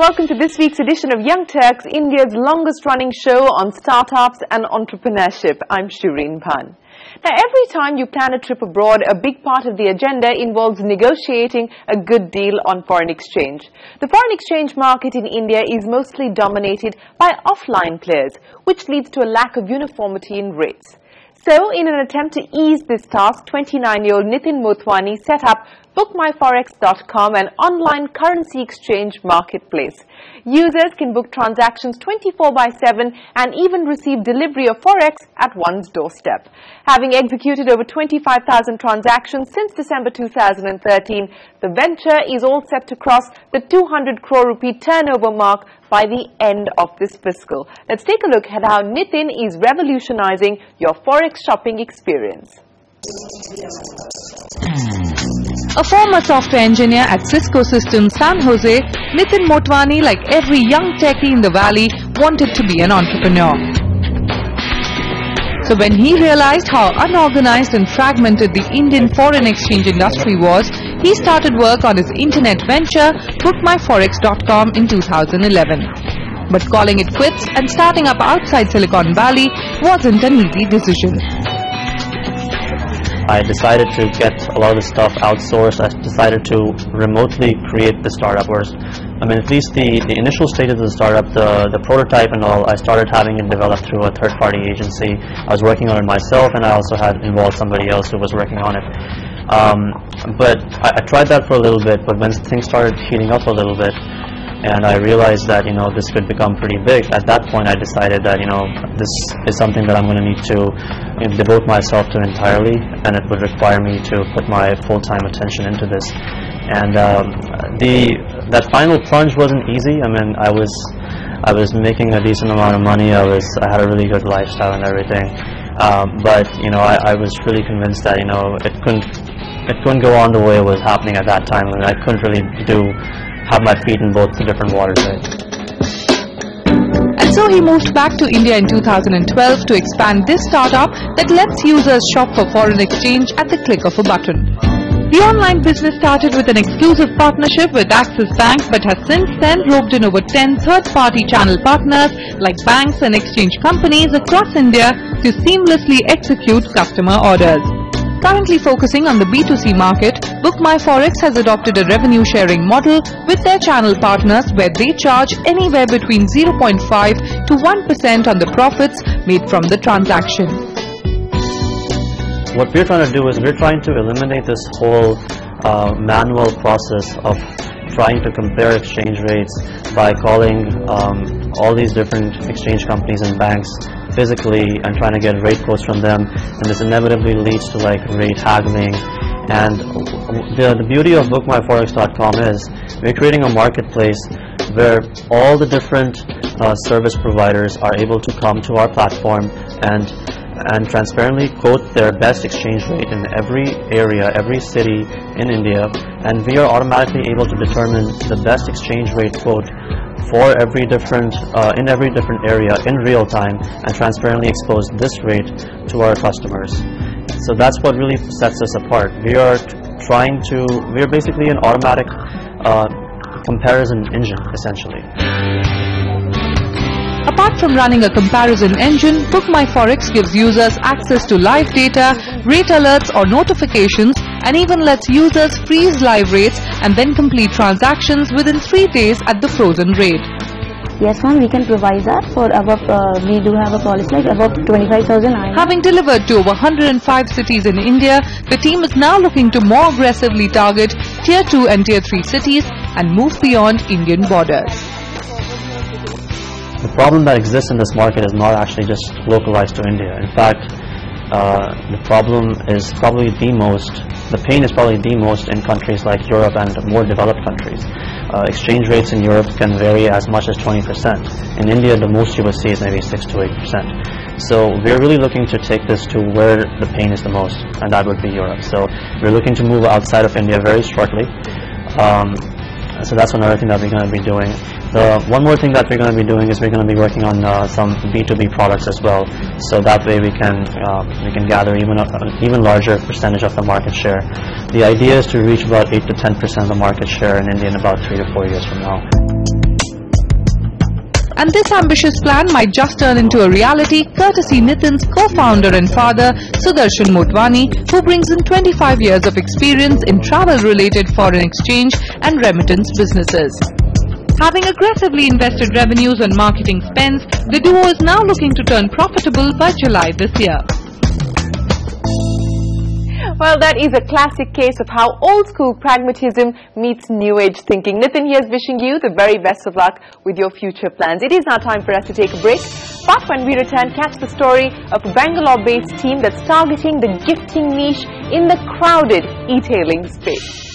welcome to this week's edition of Young Turks, India's longest running show on startups and entrepreneurship. I'm Shireen Bhan. Now, every time you plan a trip abroad, a big part of the agenda involves negotiating a good deal on foreign exchange. The foreign exchange market in India is mostly dominated by offline players, which leads to a lack of uniformity in rates. So, in an attempt to ease this task, 29-year-old Nitin Motwani set up BookMyForex.com, an online currency exchange marketplace. Users can book transactions 24/7 and even receive delivery of forex at one's doorstep. Having executed over 25,000 transactions since December 2013, the venture is all set to cross the 200 crore rupee turnover mark by the end of this fiscal. Let's take a look at how Nitin is revolutionizing your forex shopping experience. A former software engineer at Cisco Systems San Jose, Nitin Motwani, like every young techie in the valley, wanted to be an entrepreneur. So when he realized how unorganized and fragmented the Indian foreign exchange industry was, he started work on his internet venture, BookMyForex.com, in 2011. But calling it quits and starting up outside Silicon Valley wasn't an easy decision. I decided to get a lot of the stuff outsourced. I decided to remotely create the startup. At least the initial stages of the startup, the prototype and all, I started having it developed through a third-party agency. I was working on it myself, and I also had involved somebody else who was working on it. But I tried that for a little bit, but when things started heating up a little bit, and I realized that, this could become pretty big. At that point, I decided that, this is something that I'm going to need to devote myself to entirely, and it would require me to put my full-time attention into this. And that final plunge wasn't easy. I was making a decent amount of money. I had a really good lifestyle and everything. But I was really convinced that it couldn't go on the way it was happening at that time. I couldn't really have my feet in both the different waters, right? And so he moved back to India in 2012 to expand this startup that lets users shop for foreign exchange at the click of a button. The online business started with an exclusive partnership with Axis Bank, but has since then roped in over 10 third-party channel partners like banks and exchange companies across India to seamlessly execute customer orders. Currently focusing on the B2C market, BookMyForex has adopted a revenue-sharing model with their channel partners, where they charge anywhere between 0.5 to 1% on the profits made from the transaction. What we're trying to do is we're trying to eliminate this whole manual process of trying to compare exchange rates by calling all these different exchange companies and banks physically and trying to get rate quotes from them, and this inevitably leads to rate haggling. And the beauty of BookMyForex.com is we're creating a marketplace where all the different service providers are able to come to our platform and transparently quote their best exchange rate in every area, every city in India, and we are automatically able to determine the best exchange rate quote for every different in every different area in real time, and transparently expose this rate to our customers. So that's what really sets us apart. We are basically an automatic comparison engine, essentially. Apart from running a comparison engine, BookMyForex gives users access to live data, rate alerts or notifications, and even lets users freeze live rates and then complete transactions within 3 days at the frozen rate. Yes, ma'am, we can provide that for above, we do have a policy like above 25,000. Having delivered to over 105 cities in India, the team is now looking to more aggressively target Tier 2 and Tier 3 cities and move beyond Indian borders. The problem that exists in this market is not actually just localized to India. In fact, the problem is probably the pain is probably the most in countries like Europe and more developed countries. Exchange rates in Europe can vary as much as 20%. In India, the most you will see is maybe 6 to 8%. So we're really looking to take this to where the pain is the most, and that would be Europe. So we're looking to move outside of India very shortly. So that's another thing that we're going to be doing. One more thing that we're going to be doing is we're going to be working on some B2B products as well. So that way we can gather even larger percentage of the market share. The idea is to reach about 8 to 10% of the market share in India in about 3 to 4 years from now. And this ambitious plan might just turn into a reality courtesy Nitin's co-founder and father Sudarshan Motwani, who brings in 25 years of experience in travel-related foreign exchange and remittance businesses. Having aggressively invested revenues on marketing spends, the duo is now looking to turn profitable by July this year. Well, that is a classic case of how old-school pragmatism meets new-age thinking. Nitin here is wishing you the very best of luck with your future plans. It is now time for us to take a break. But when we return, catch the story of a Bangalore-based team that's targeting the gifting niche in the crowded e-tailing space.